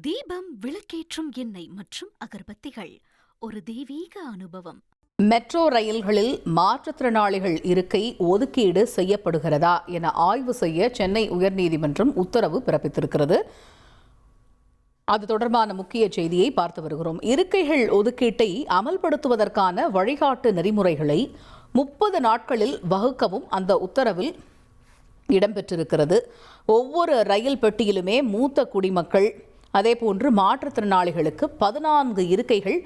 தீபம், விளக்கேற்றும் எண்ணெய் மற்றும் அகர்பத்திகள் ஒரு தெய்வீக அனுபவம். மெட்ரோ ரயில்களில் மாற்றுத்திறனாளிகள் இருக்கை ஒதுக்கீடு செய்யப்படுகிறதா என ஆய்வு செய்ய சென்னை உயர்நீதிமன்றம் உத்தரவு பிறப்பித்திருக்கிறது. அது தொடர்பான முக்கிய செய்தியை பார்த்து வருகிறோம். இருக்கைகள் ஒதுக்கீட்டை அமல்படுத்துவதற்கான வழிகாட்டு நெறிமுறைகளை 30 நாட்களில் வகுக்கவும் அந்த உத்தரவில் இடம்பெற்றிருக்கிறது. ஒவ்வொரு ரயில் பெட்டியிலுமே மூத்த குடிமக்கள் அதேபோன்று மாற்றுத்திறனாளிகளுக்கு 14 இருக்கைகள்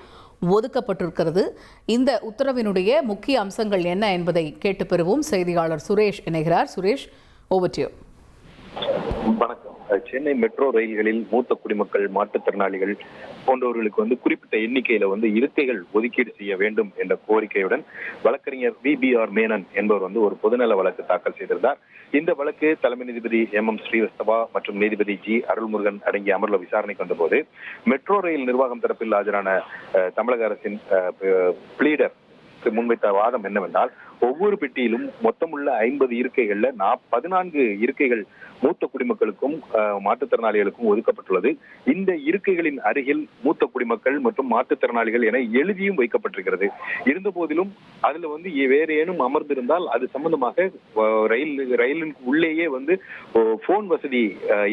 ஒதுக்கப்பட்டிருக்கிறது. இந்த உத்தரவினுடைய முக்கிய அம்சங்கள் என்ன என்பதை கேட்டு பெறுவோம். செய்தியாளர் சுரேஷ் இணைகிறார். Suresh, over to you. வணக்கம். சென்னை மெட்ரோ ரயில்களில் மூத்த குடிமக்கள், மாற்றுத்திறனாளிகள் போன்றவர்களுக்கு குறிப்பிட்ட எண்ணிக்கையில இருக்கைகள் ஒதுக்கீடு செய்ய வேண்டும் என்ற கோரிக்கையுடன் வழக்கறிஞர் VBR மேனன் என்பவர் ஒரு பொதுநல வழக்கு தாக்கல் செய்திருந்தார். இந்த வழக்கு தலைமை நீதிபதி MM ஸ்ரீவஸ்தவா மற்றும் நீதிபதி G அருள்முருகன் அடங்கிய அமர்வுல விசாரணைக்கு வந்தபோது மெட்ரோ ரயில் நிர்வாகம் தரப்பில் ஆஜரான தமிழக அரசின் பிளீடர் முன்வைத்த வாதம் என்னவென்றால், ஒவ்வொரு பெட்டியிலும் மொத்தமுள்ள 50 இருக்கைகள்ல 14 இருக்கைகள் மூத்த குடிமக்களுக்கும் மாற்றுத்திறனாளிகளுக்கும் ஒதுக்கப்பட்டுள்ளது. இந்த இருக்கைகளின் அருகில் மூத்த குடிமக்கள் மற்றும் மாற்றுத்திறனாளிகள் என எழுதியும் வைக்கப்பட்டிருக்கிறது. இருந்த போதிலும் அதுல வேற ஏனும் அமர்ந்திருந்தால் அது சம்பந்தமாக ரயிலின் உள்ளேயே போன் வசதி,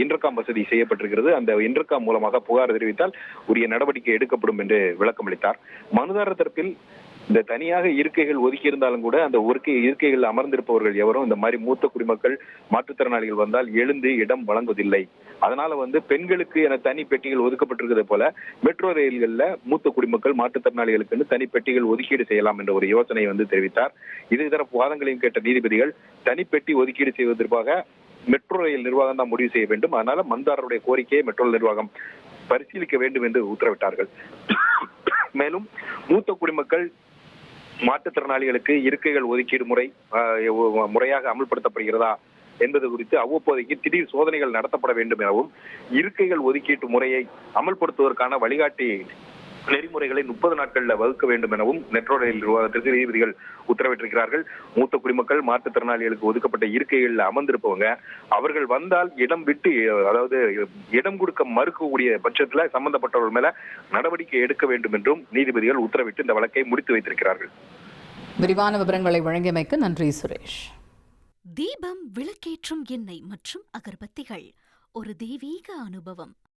இன்டர்காம் வசதி செய்யப்பட்டிருக்கிறது. அந்த இன்டர்காம் மூலமாக புகார் தெரிவித்தால் உரிய நடவடிக்கை எடுக்கப்படும் என்று விளக்கமளித்தார். மனுதாரர் தரப்பில் இந்த தனியாக இருக்கைகள் ஒதுக்கி இருந்தாலும் கூட அந்த இருக்கைகள் அமர்ந்திருப்பவர்கள் எவரும் இந்த மாதிரி மூத்த குடிமக்கள், மாற்றுத்திறனாளிகள் வந்தால் எழுந்து இடம் வழங்குவதில்லை. அதனால பெண்களுக்கு என தனி பெட்டிகள் ஒதுக்கப்பட்டிருக்கிறது போல மெட்ரோ ரயில்கள்ல மூத்த குடிமக்கள், மாற்றுத்திறனாளிகளுக்கு தனி பெட்டிகள் ஒதுக்கீடு செய்யலாம் என்ற ஒரு யோசனை தெரிவித்தார். இருதரப்பு வாதங்களையும் கேட்ட நீதிபதிகள் தனிப்பெட்டி ஒதுக்கீடு செய்வதற்காக மெட்ரோ ரயில் நிர்வாகம் தான் முடிவு செய்ய வேண்டும். அதனால மனுதாரருடைய கோரிக்கையை மெட்ரோ நிர்வாகம் பரிசீலிக்க வேண்டும் என்று உத்தரவிட்டார்கள். மேலும் மூத்த குடிமக்கள், மாற்றுத்திறனாளிகளுக்கு இருக்கைகள் ஒதுக்கீடு முறையாக அமல்படுத்தப்படுகிறதா என்பது குறித்து அவ்வப்போதைக்கு திடீர் சோதனைகள் நடத்தப்பட வேண்டும் எனவும், இருக்கைகள் ஒதுக்கீட்டு முறையை அமல்படுத்துவதற்கான வழிகாட்டி நெறிமுறைகளை 30 நாட்களில் வகுக்க வேண்டும் எனவும் மெட்ரோ ரயில் நிர்வாகத்திற்கு நீதிபதிகள் உத்தரவிட்டிருக்கிறார்கள். மூத்த குடிமக்கள், மாற்றுத்திறனாளிகளுக்கு ஒதுக்கப்பட்ட இருக்கைகளில் அமர்ந்திருப்பவங்க அவர்கள் வந்தால் இடம் விட்டு, அதாவது இடம் கொடுக்க மறுக்கக்கூடிய பட்சத்துல சம்பந்தப்பட்டவர்கள் மேல நடவடிக்கை எடுக்க வேண்டும் என்றும் நீதிபதிகள் உத்தரவிட்டு இந்த வழக்கை முடித்து வைத்திருக்கிறார்கள். விரிவான விவரங்களை வழங்கியமைக்கு நன்றி சுரேஷ். தீபம், விளக்கேற்றும் எண்ணெய் மற்றும் அகர்பத்திகள் ஒரு தெய்வீக அனுபவம்.